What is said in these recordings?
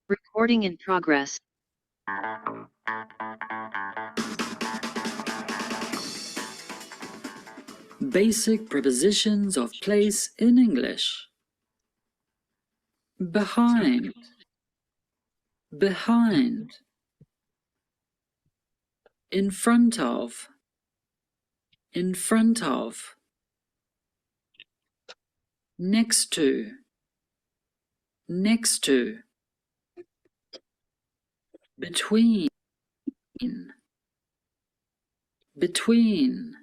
Recording in progress. Basic prepositions of place in English. Behind, behind. In front of, in front of. Next to, next to. Between, between.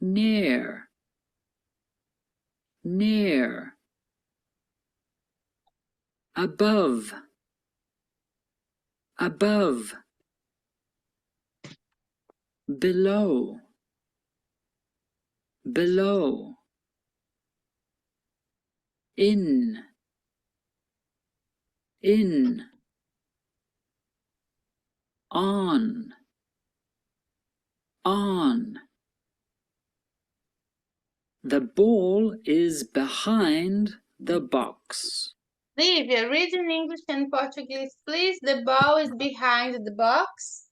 Near, near. Above, above. Below, below. In, in. On, on. The ball is behind the box. Lívia, read in English and Portuguese, please. The ball is behind the box.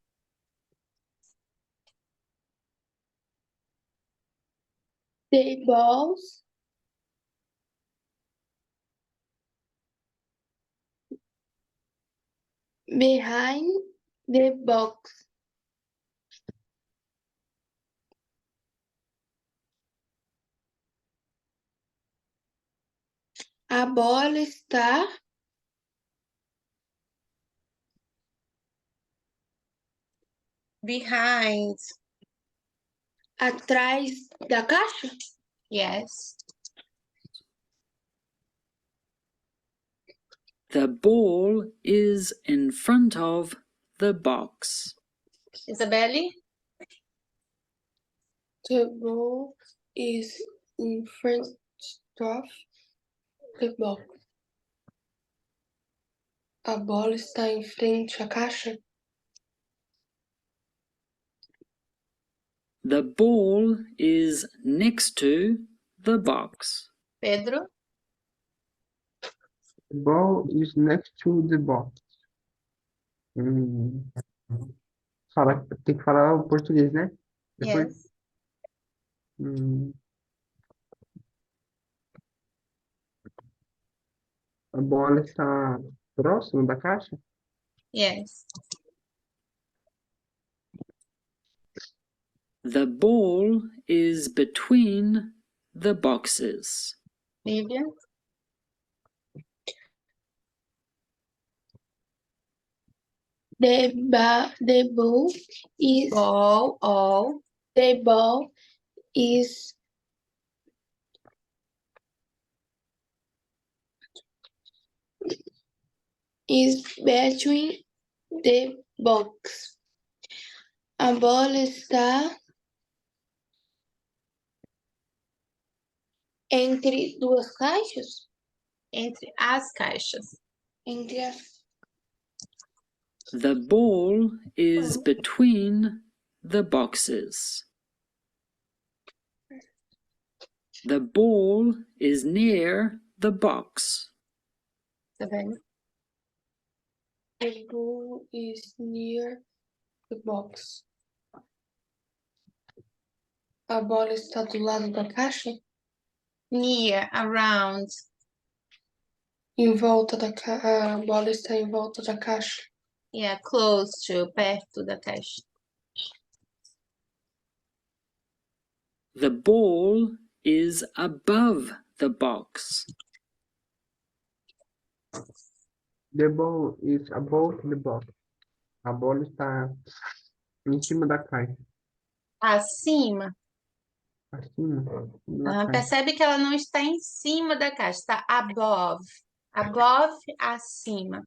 The balls behind the box. A bola está Behind. atrás da caixa. Yes. The ball is in front of the box. Isabelle? The ball is in front of the box. A bola está em frente à caixa. The ball is next to the box. Pedro? The ball is next to the box. Tem que falar o português, né? Depois. Yes. A bola está próximo da caixa? Yes. The ball is between the boxes. Lívia? The ball is the ball is between the box. A bola está entre duas caixas? Entre as caixas. Entre as. The ball is between the boxes. The ball is near the box. Isabelle? The ball is near the box. A bola está do lado da caixa? Near, around. Em volta da a bola está em volta da caixa. Yeah, close to, perto da caixa. The ball is above the box. The ball is above the box. A bola está em cima da caixa. Acima. Acima da caixa. Percebe que ela não está em cima da caixa, está above. Above, acima.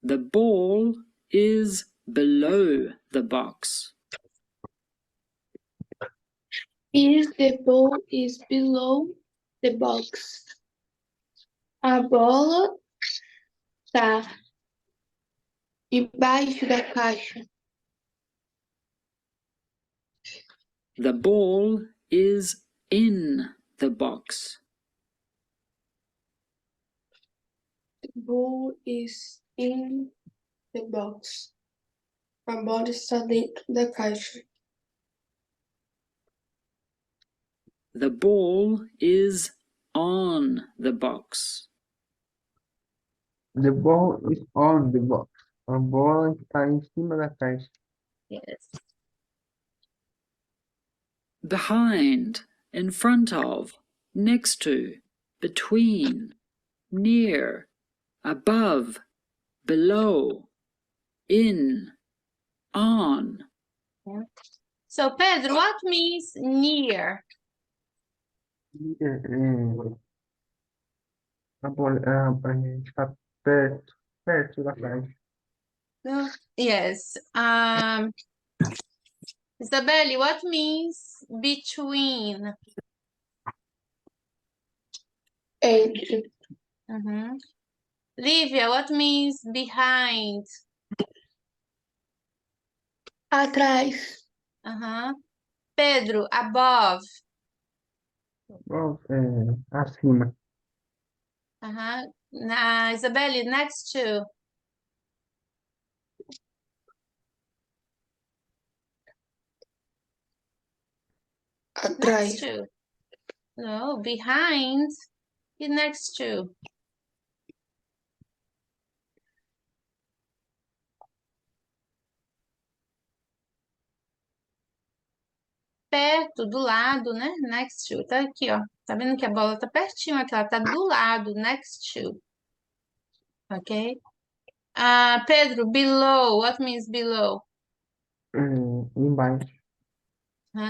The ball is below the box. The ball is below the box. A bola está debaixo da caixa. The ball is in the box. The ball is in the box. A bola está dentro da caixa. The ball is on the box. The ball is on the box. A bola está em cima da caixa. Yes. Behind, in front of, next to, between, near, above, below, in, on. So, Pedro, what means near? A bola, a gente está perto da caixa. No. Yes. Isabelle, what means between? Entre. Lívia, what means behind? Atrás. Pedro, above. Bom, acima. Isabelle, next to. Atrás. Next to. No, behind is next to. Perto, do lado, né? Next to. Tá aqui, ó. Tá vendo que a bola tá pertinho aqui, ela tá do lado, next to. Ok? Pedro, below. What means below? Embaixo.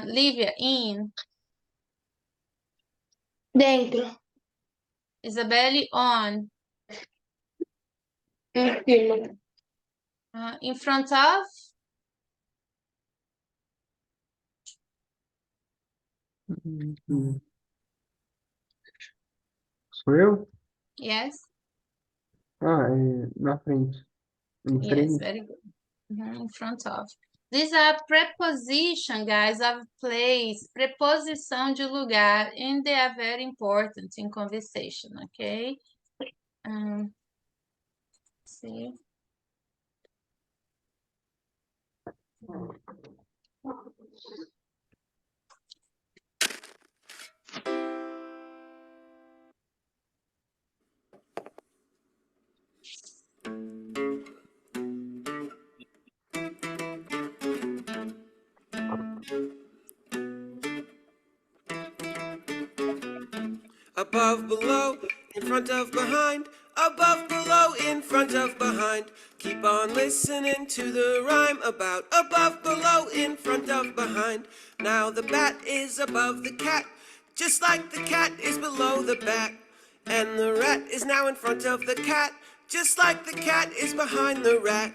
Lívia, in. Dentro. Isabelle, on. Em cima. In front of. Sou eu? Yes. Na frente. Em Yes, frente. very good. In front of. These are preposition, guys, of place. Preposição de lugar. And they are very important in conversation, okay? See. Above, below, in front of, behind. Above, below, in front of, behind. Keep on listening to the rhyme about above, below, in front of, behind. Now the bat is above the cat, just like the cat is below the bat. And the rat is now in front of the cat, just like the cat is behind the rat.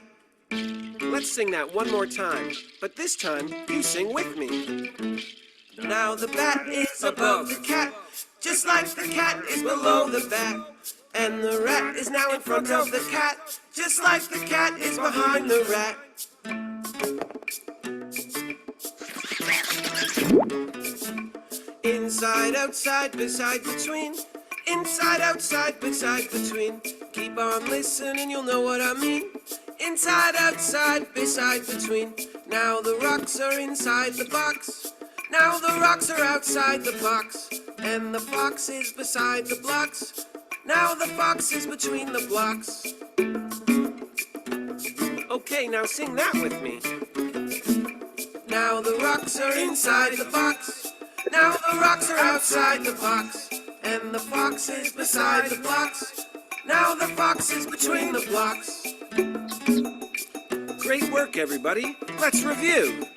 Let's sing that one more time, but this time you sing with me. Now the bat is above the cat, just like the cat is below the bat. And the rat is now in front of the cat, just like the cat is behind the rat. Inside, outside, beside, between. Inside, outside, beside, between. Keep on listening, you'll know what I mean. Inside, outside, beside, between. Now the rocks are inside the box. Now the rocks are outside the box. And the fox is beside the blocks. Now the fox is between the blocks. Okay, now sing that with me. Now the rocks are inside the box. Now the rocks are outside the box. And the fox is beside the blocks. Now the fox is between the blocks. Great work, everybody. Let's review.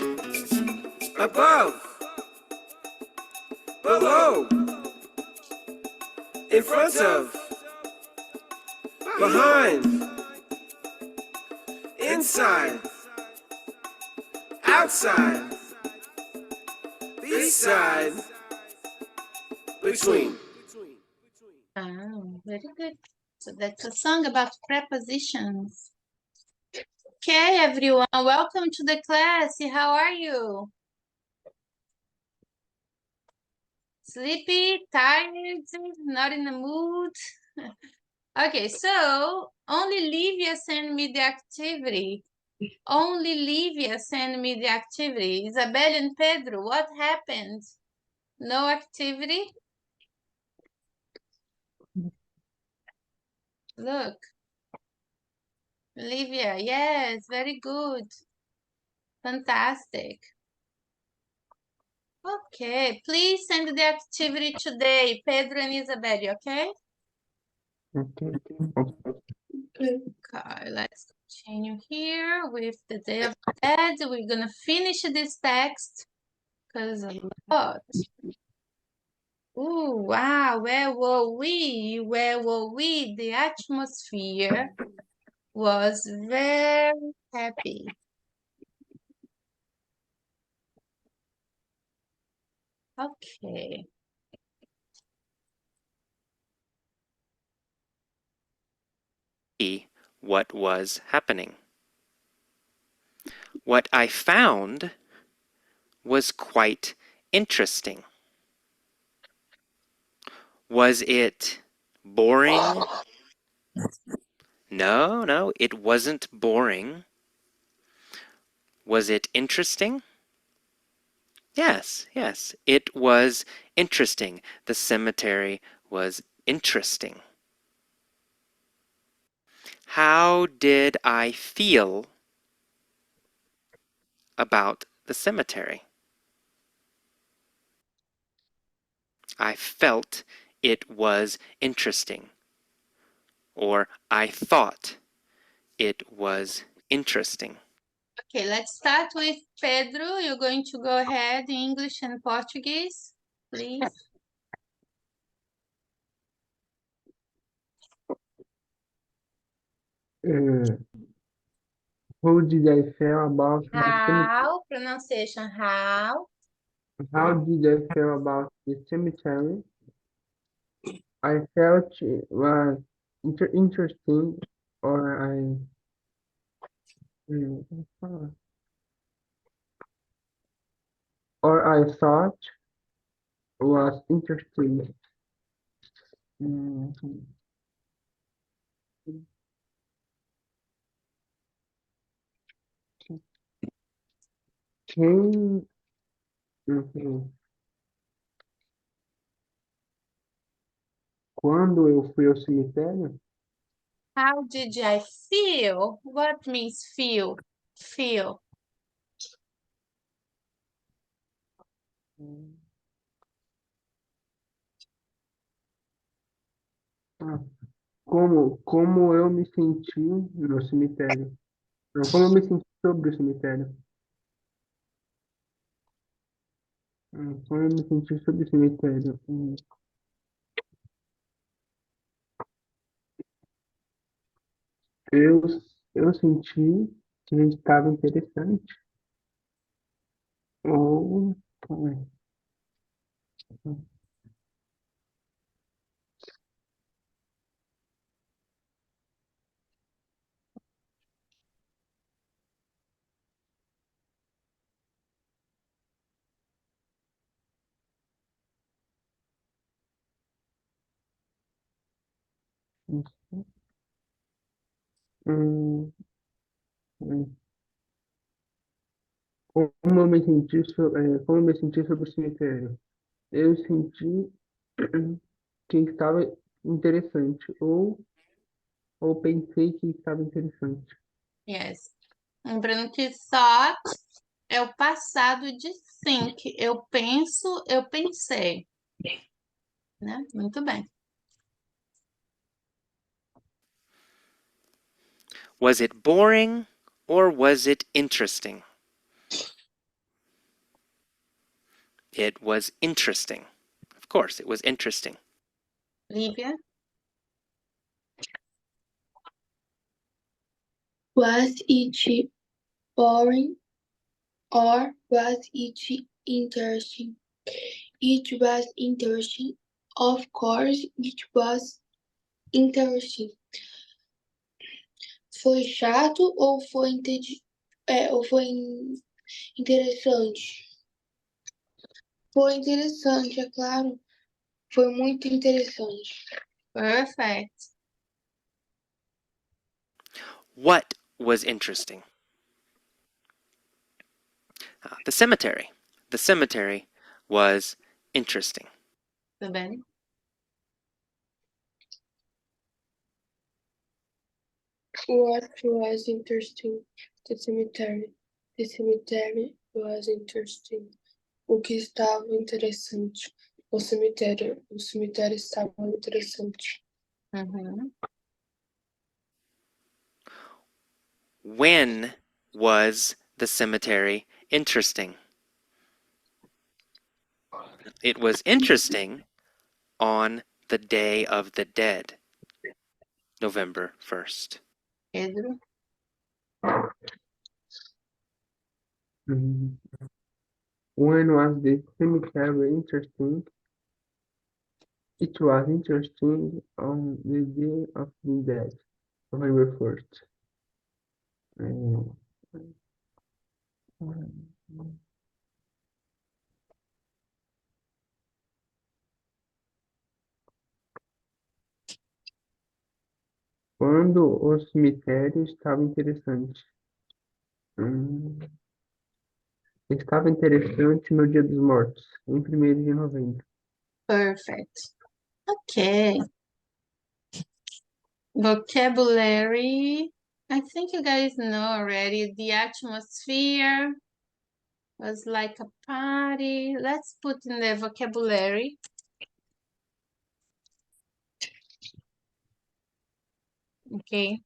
Above. Below. In front of. Behind. Inside. Outside. Beside. Between. Very good. So that's a song about prepositions. Okay, everyone, welcome to the class. How are you? Sleepy, tired, not in the mood. Okay, so only Livia sent me the activity. Only Livia sent me the activity. Isabel and Pedro, what happened? No activity? Look. Livia, yes, very good. Fantastic. Okay, please send the activity today, Pedro and Isabel, okay? Okay. Okay, let's continue here with the Day of the Dead. We're gonna finish this text because a lot. Oh, wow, where were we? Where were we? The atmosphere was very happy. Okay. What was happening. What I found was quite interesting. Was it boring? No, it wasn't boring. Was it interesting? Yes, it was interesting. The cemetery was interesting. How did I feel about the cemetery? I felt it was interesting. Or I thought it was interesting. Okay, let's start with Pedro. You're going to go ahead in English and Portuguese, please. How did I feel about the cemetery? How, pronunciation, how. How did I feel about the cemetery? I felt it was interesting, or mm, I thought was interesting. Mhm. Quem, uhum. Quando eu fui ao cemitério, How did I feel? What means feel? Feel. ah, como eu me senti no cemitério. Não, como eu me senti sobre o cemitério. Como eu me senti sobre o cemitério. Eu, eu senti que estava interessante. Ou, hum, hum, como eu me senti, como eu me senti sobre o cemitério. Eu senti que estava interessante, ou pensei que estava interessante. Yes. Lembrando que thought é o passado de think. Eu penso, eu pensei. Né? Muito bem. Was it boring or was it interesting? It was interesting. Of course, it was interesting. Lívia? Was it boring or was it interesting? It was interesting. Of course, it was interesting. Foi chato ou foi interessante? Foi interessante, é claro. Foi muito interessante. Perfect. What was interesting? The cemetery. The cemetery was interesting. Tudo bem? What was interesting? The cemetery. The cemetery was interesting. O que estava interessante? O cemitério. O cemitério estava interessante. Uhum. When was the cemetery interesting? It was interesting on the Day of the Dead, November 1st. Pedro. Hum. When was the cemetery interesting? It was interesting on the Day of the Dead, November 1st. Quando o cemitério estava interessante. Estava interessante no Dia dos Mortos, em 1º de novembro. Perfect. Okay. Vocabulary. I think you guys know already. The atmosphere was like a party. Let's put in the vocabulary. Okay.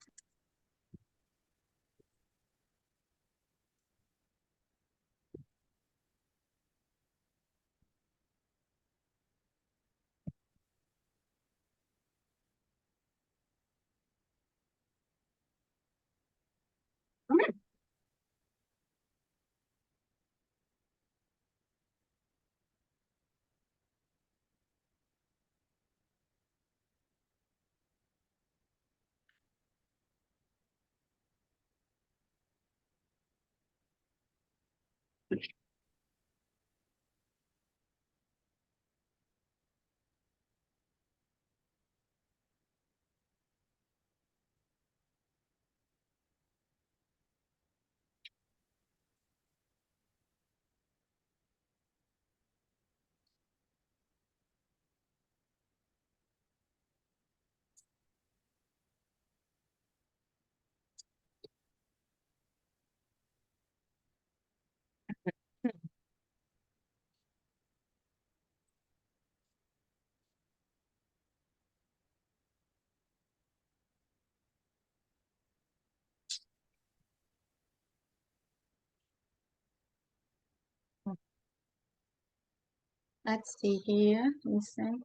Let's see here. Listen.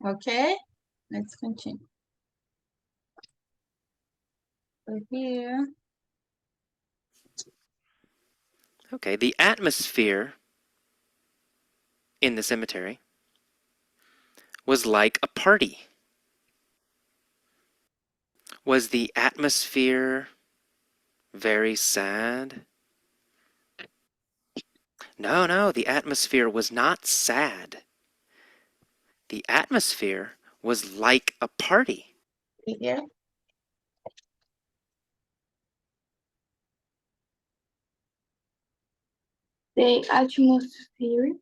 Okay, let's continue. So here. Okay, the atmosphere in the cemetery was like a party. Was the atmosphere very sad? No, the atmosphere was not sad. The atmosphere was like a party. Here. The atmosphere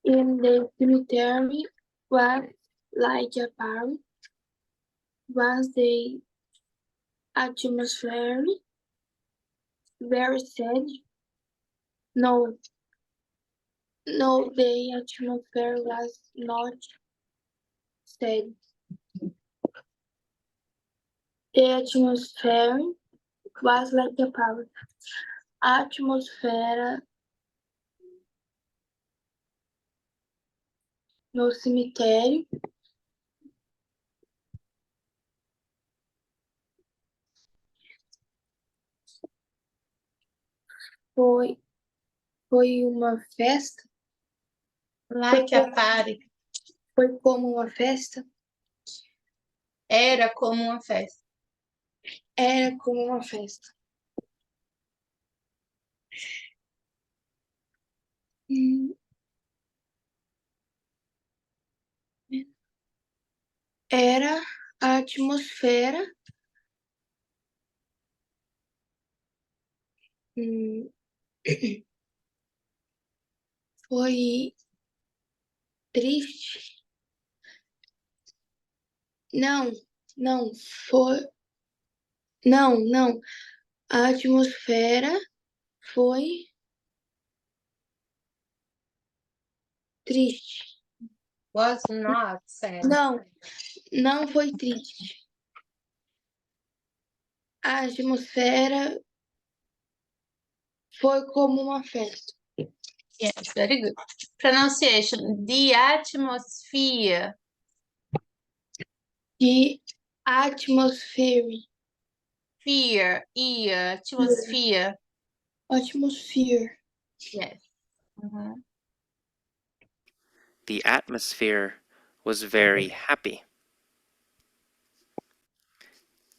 in the cemetery was like a party. Was the atmosphere very sad? No, no, the atmosphere was not said the atmosphere was like a party. A atmosfera no cemitério foi, foi uma festa, Like a party. foi como uma festa, Era como uma festa. era como uma festa. Era a atmosfera foi triste. Não, não, foi. Não, não. A atmosfera foi triste. Was not sad. Não, não foi triste. A atmosfera foi como uma festa. Yes, very good. Pronunciation. The atmosphere. De atmosphere. Fear. Ear. Atmosphere. Atmosphere. Yes. The atmosphere was very happy.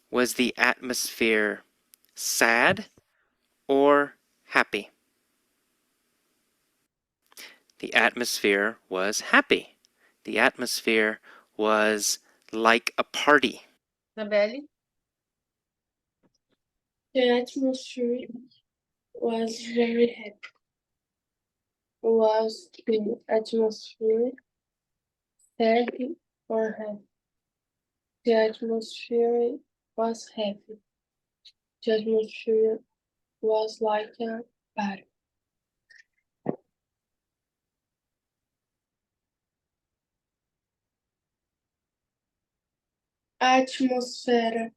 Was the atmosphere sad or happy? The atmosphere was happy. The atmosphere was like a party. Isabelle? The atmosphere was very happy. Was the atmosphere sad or happy? The atmosphere was happy. The atmosphere was like a party. A atmosfera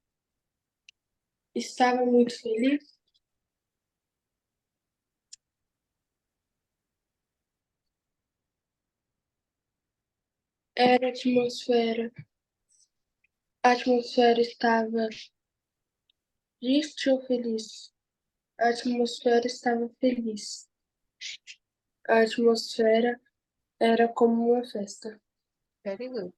estava muito feliz. Era a atmosfera. A atmosfera estava triste ou feliz? A atmosfera estava feliz. A atmosfera era como uma festa. Very good.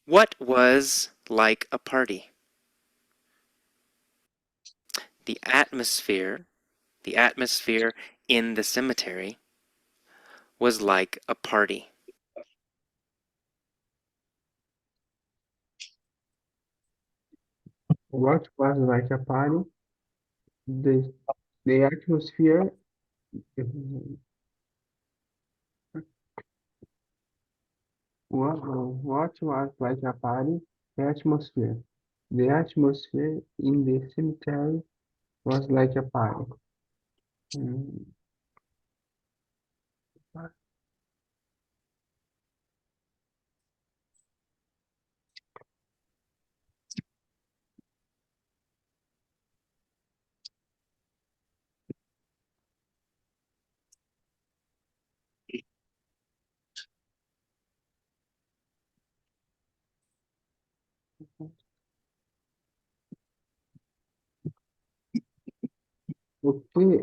What was like a party? The atmosphere in the cemetery was like a party. What was like a party? The the atmosphere. What was like a party? The atmosphere. The atmosphere in the cemetery was like a party. Mm,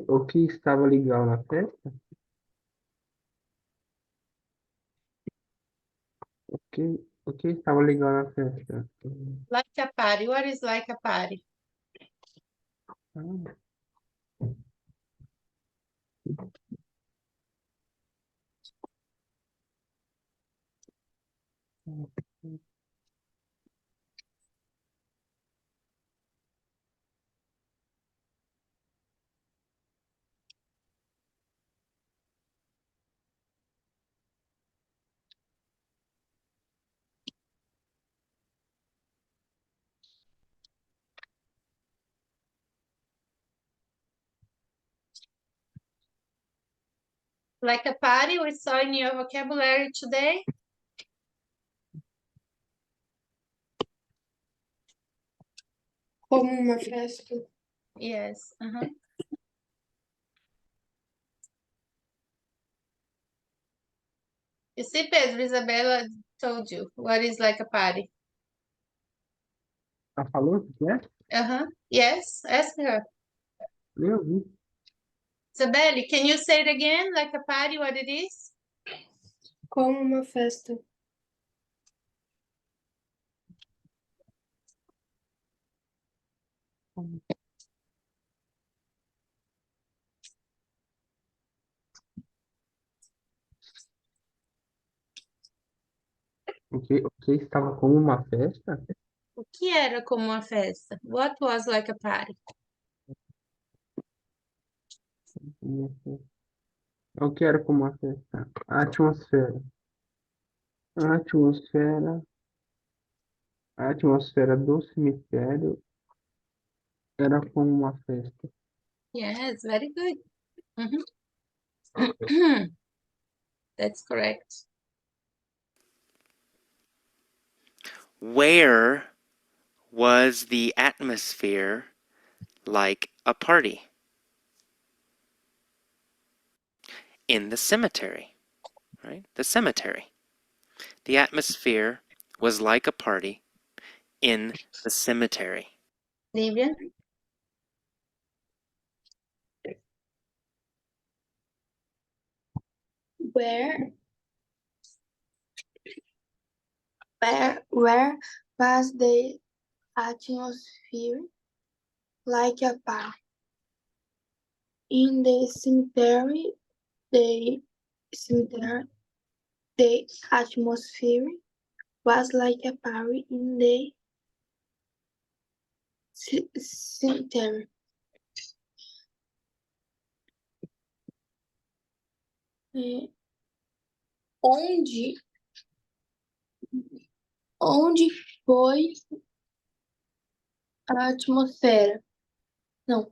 o que estava legal na festa? O que estava legal na festa? Like a party. What is like a party? Ah, Like a party we saw in your vocabulary today? Como uma festa. Yes. You see, Pedro, Isabella told you what is like a party. Ela falou o que é? Yes, ask her. Eu vi. Isabelle, can you say it again? Like a party, what it is? Como uma festa. O que estava como uma festa? O que era como uma festa? What was like a party? O que era como uma festa? A atmosfera. A atmosfera. A atmosfera do cemitério era como uma festa. Yes, very good. That's correct. Where was the atmosphere like a party? In the cemetery, right? The cemetery. The atmosphere was like a party in the cemetery. Lívia? Where was the atmosphere like a party? In the cemetery, the atmosphere was like a party in the cemetery. Onde foi a atmosfera? Não.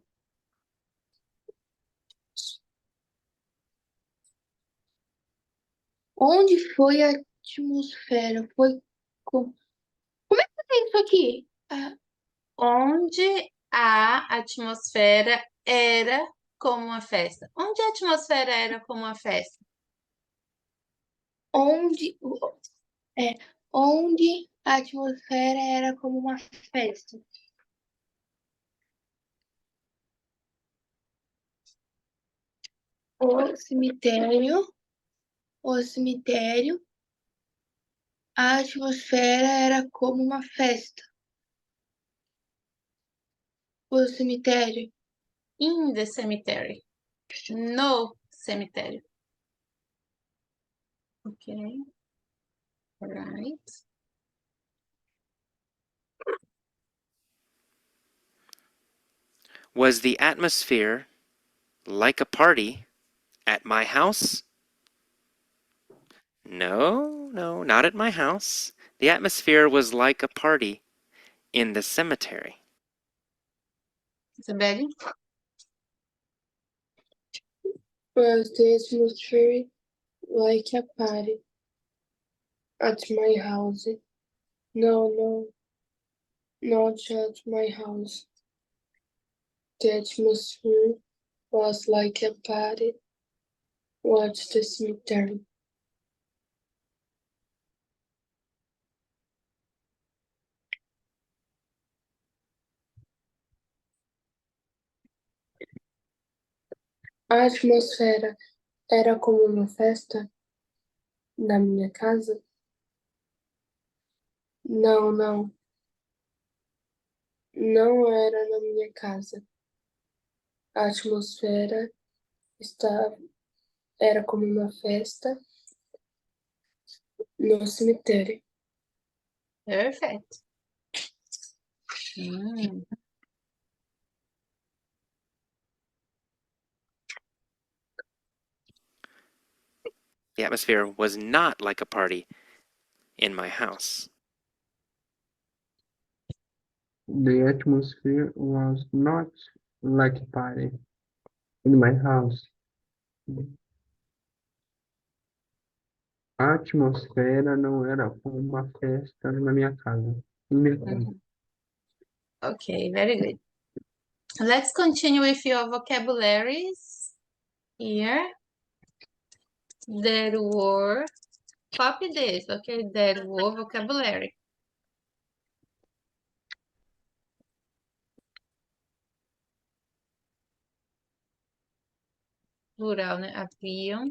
Onde foi a atmosfera? Foi como é que tem isso aqui? Onde a atmosfera era como uma festa. Onde a atmosfera era como uma festa? Onde a atmosfera era como uma festa. O cemitério, a atmosfera era como uma festa. O cemitério. In the cemetery. No cemitério. Okay. Right. Was the atmosphere like a party at my house? No, not at my house. The atmosphere was like a party in the cemetery. Isabelle? Was the atmosphere like a party at my house? No, not at my house. The atmosphere was like a party at the cemetery. A atmosfera era como uma festa na minha casa? Não era na minha casa. A atmosfera era como uma festa no cemitério. Perfect. The atmosphere was not like a party in my house. The atmosphere was not like a party in my house. A atmosfera não era como uma festa na minha casa. Em minha casa. Okay, very good. Let's continue with your vocabularies here. There were, copy this, okay? There were vocabulary. Plural, né? Haviam.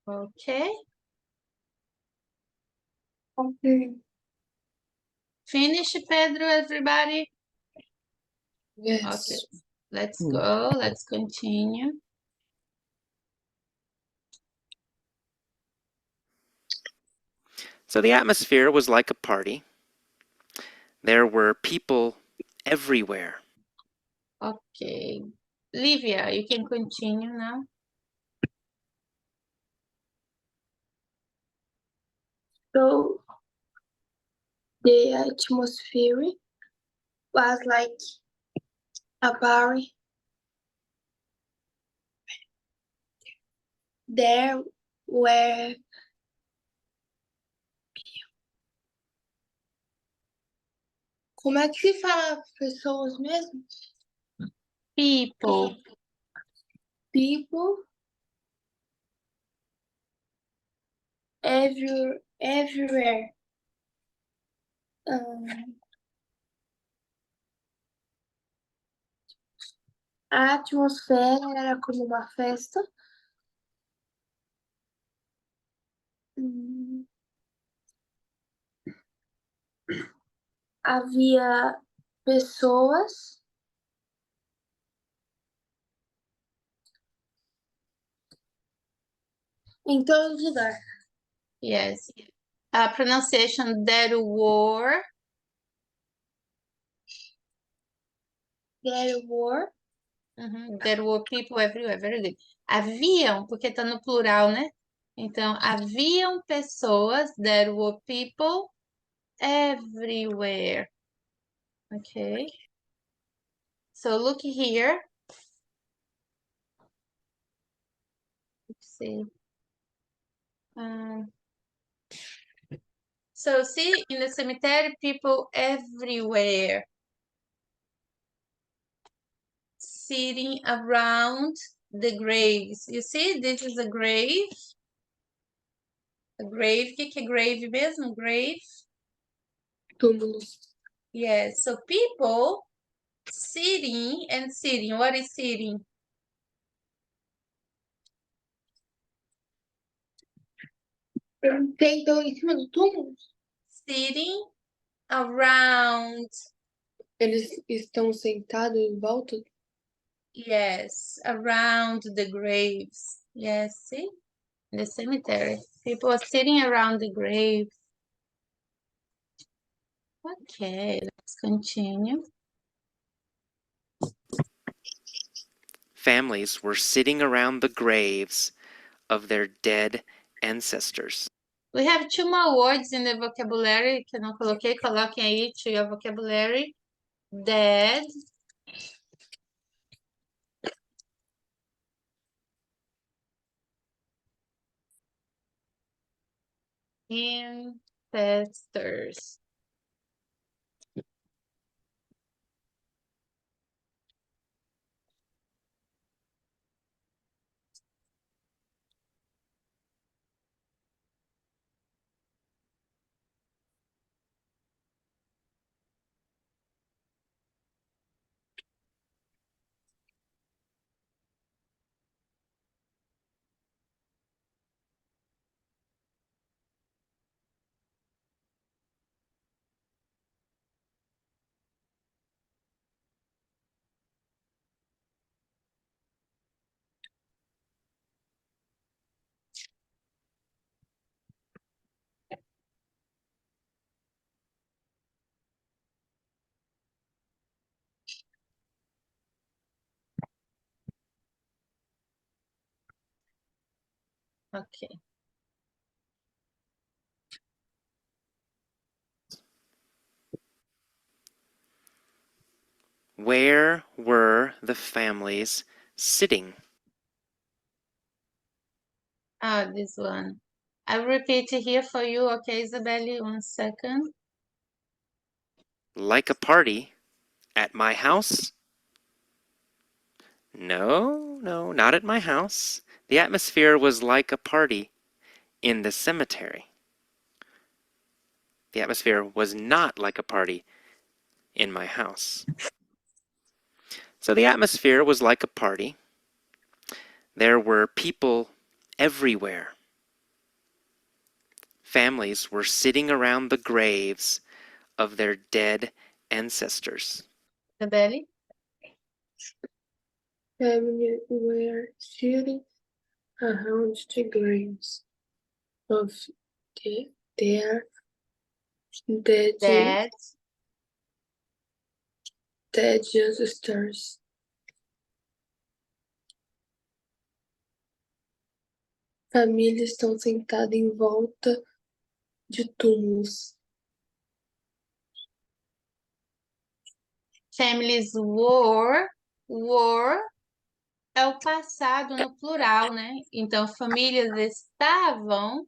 Okay. Okay. Finish, Pedro, everybody? Yes. Okay. Let's go. Let's continue. So the atmosphere was like a party. There were people everywhere. Okay. Livia, you can continue now. So the atmosphere was like a party. There were como é que se fala pessoas mesmo? People. People everywhere. A atmosfera era como uma festa. Havia pessoas em todo lugar. Yes. Pronunciation there were. There were. There were people everywhere. Very good. Haviam, porque tá no plural, né? Então, haviam pessoas. There were people everywhere. Okay. So look here. Let's see. So see, in the cemetery, people everywhere sitting around the graves. You see, this is a grave. A grave. O que é grave mesmo? Grave. Túmulo. Yes. So people sitting and sitting. What is sitting? Então, em cima do túmulo? Sitting around. Eles estão sentados em volta? Yes, around the graves. Yes, see? In the cemetery. People are sitting around the grave. Okay, let's continue. Families were sitting around the graves of their dead ancestors. We have two more words in the vocabulary que eu não coloquei. Coloquem aí to your vocabulary. Dead. Ancestors. Okay. Where were the families sitting? This one. I'll repeat it here for you. Okay, Isabelle, 1 second. Like a party at my house? No, not at my house. The atmosphere was like a party in the cemetery. The atmosphere was not like a party in my house. So the atmosphere was like a party. There were people everywhere. families were sitting around the graves of their dead ancestors. Isabelle? Family were sitting around the graves of their Dead ancestors. Famílias estão sentadas em volta de túmulos. families were é o passado no plural, né? Então, famílias estavam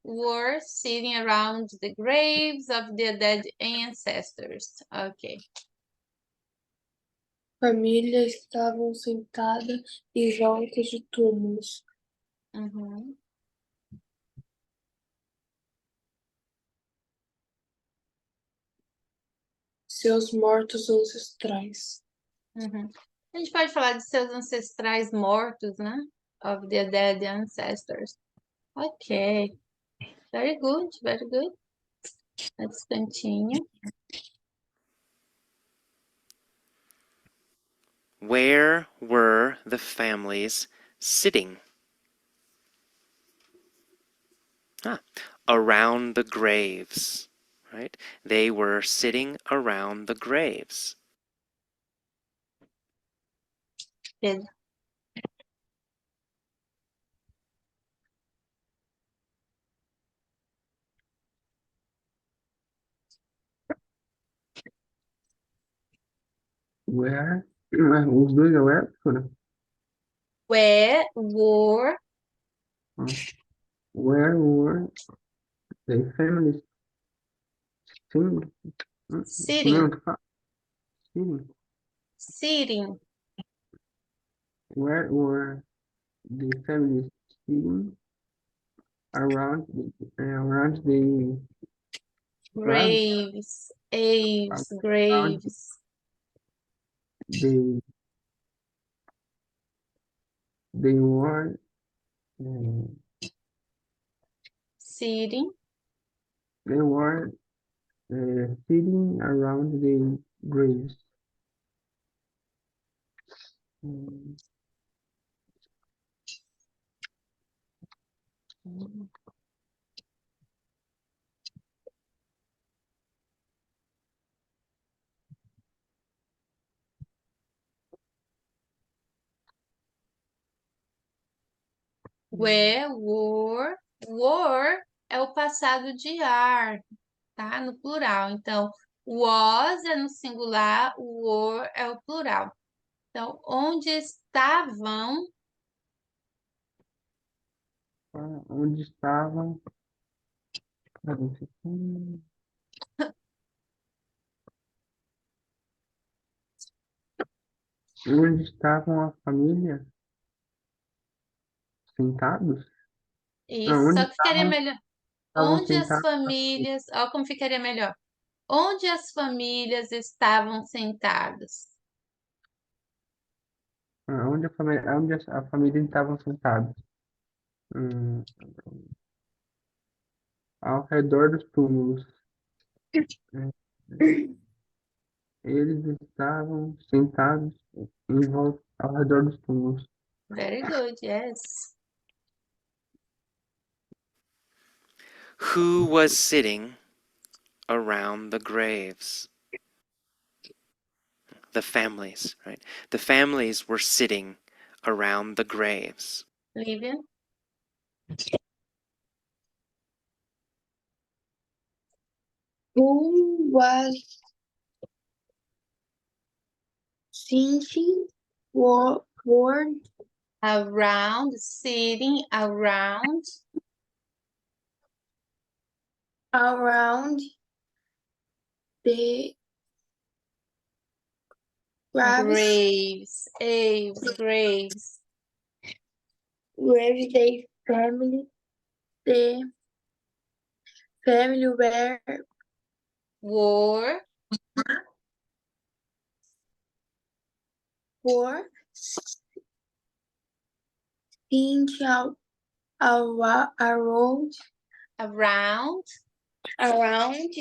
were sitting around the graves of their dead ancestors. Ok. Famílias estavam sentadas em volta de túmulos. Uhum. Seus mortos ancestrais. Uhum. A gente pode falar de seus ancestrais mortos, né? Of their dead ancestors. Ok. Very good, very good. Esse cantinho. Where were the families sitting? Around the graves, right? They were sitting around the graves. Pedro. Where? Os dois é o épico, né? Where were Where were the families sitting? sitting? Não, fala. Sitting. Sitting. Where were the families sitting around the Graves. Aves. Graves. they were Sitting. they were sitting around the graves. Where were é o passado de are, tá? No plural. Então, was é no singular, were é o plural. Então, onde estavam Onde estavam onde estavam a família sentados? Não, isso, onde só que ficaria melhor. estavam Onde as sentados? famílias, ó, como ficaria melhor. Onde as famílias estavam sentadas? Onde a família estavam sentados? Hum, ao redor dos túmulos. Eles estavam sentados em volta ao redor dos túmulos. Very good, yes. Who was sitting around the graves? The families, right? The families were sitting around the graves. Lívia? Who was sitting Around, sitting around the graves graves. with the family? The family Were were sitting around Around around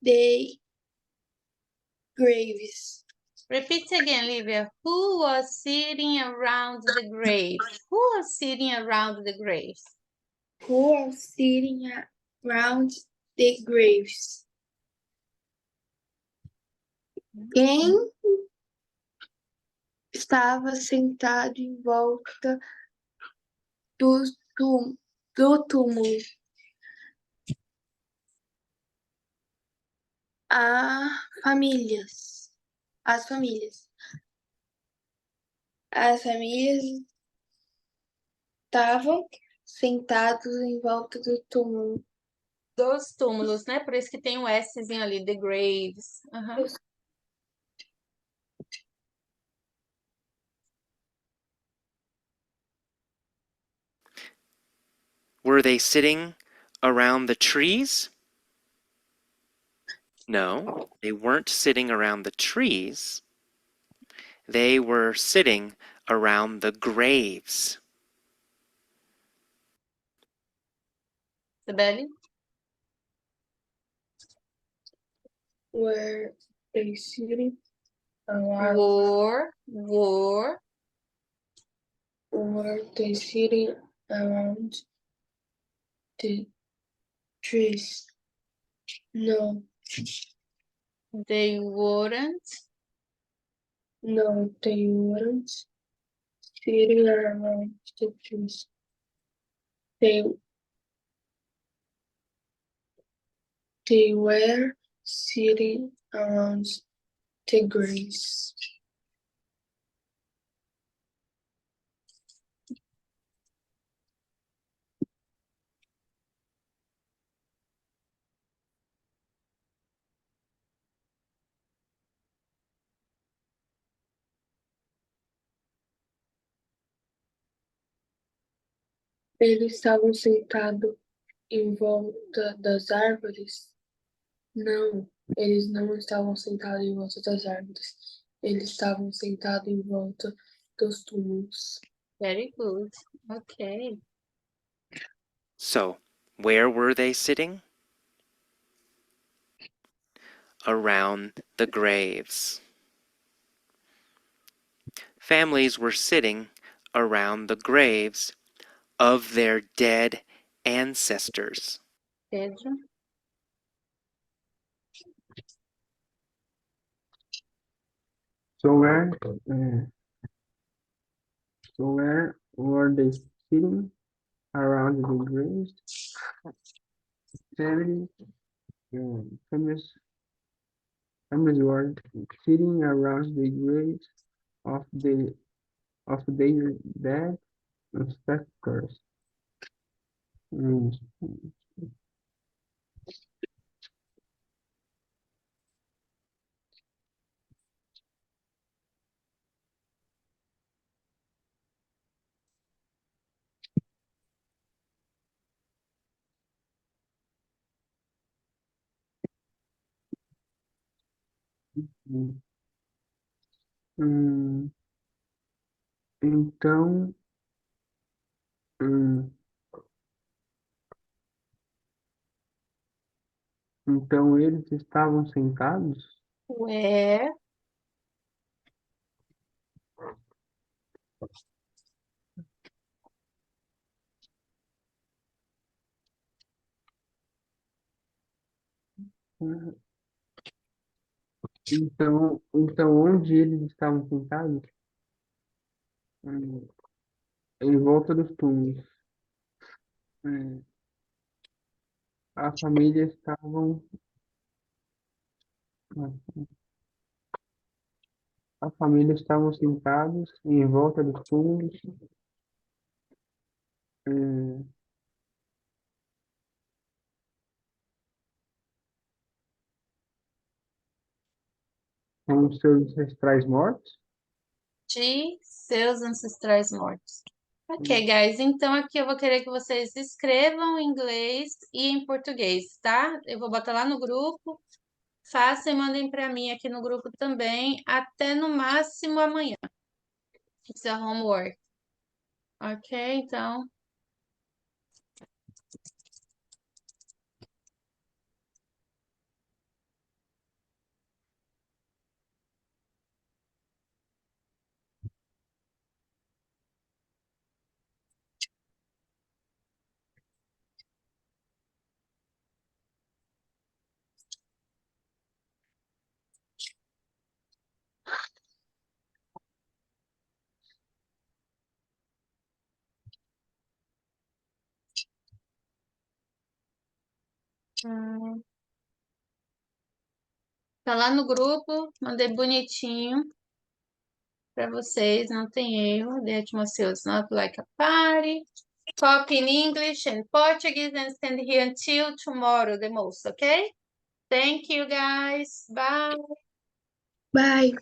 the graves. Repeat again, Livia. Who was sitting around the grave? Who was sitting around the grave? Who are sitting around the graves? Quem estava sentado em volta do, do túmulo? As famílias. As famílias estavam sentados em volta do túmulo. Dos túmulos, né? Por isso que tem um Szinho ali, the graves. Aham. Were they sitting around the trees? No, they weren't sitting around the trees. They were sitting around the graves. Sibeli? Were they sitting around? Were Were they sitting around the trees? No, they wouldn't. no, they weren't sitting around the trees. They were sitting around the graves. Eles estavam sentados em volta das árvores? Não, eles não estavam sentados em volta das árvores. Eles estavam sentados em volta dos túmulos. Very good. Okay. So, where were they sitting? Around the graves. Families were sitting around the graves of their dead ancestors. Pedro? So where were they sitting around the graves? Families, families were sitting around the graves of their dead ancestors. Hum, hum, Então, hum, então eles estavam sentados? Where? Então onde eles estavam sentados? Hum, Em volta dos túmulos. Hum, A família estavam, a família estavam sentados em volta dos túmulos, hum, com os seus ancestrais mortos. De seus ancestrais mortos. Ok, guys. Então aqui eu vou querer que vocês escrevam em inglês e em português, tá? Eu vou botar lá no grupo. Façam e mandem para mim aqui no grupo também. Até no máximo amanhã. It's a homework. Ok, então. Tá lá no grupo, mandei bonitinho para vocês, não tem erro. The atmosphere is not like a party. Copy in English and Portuguese and stand here until tomorrow the most, okay? Thank you guys. Bye. Bye.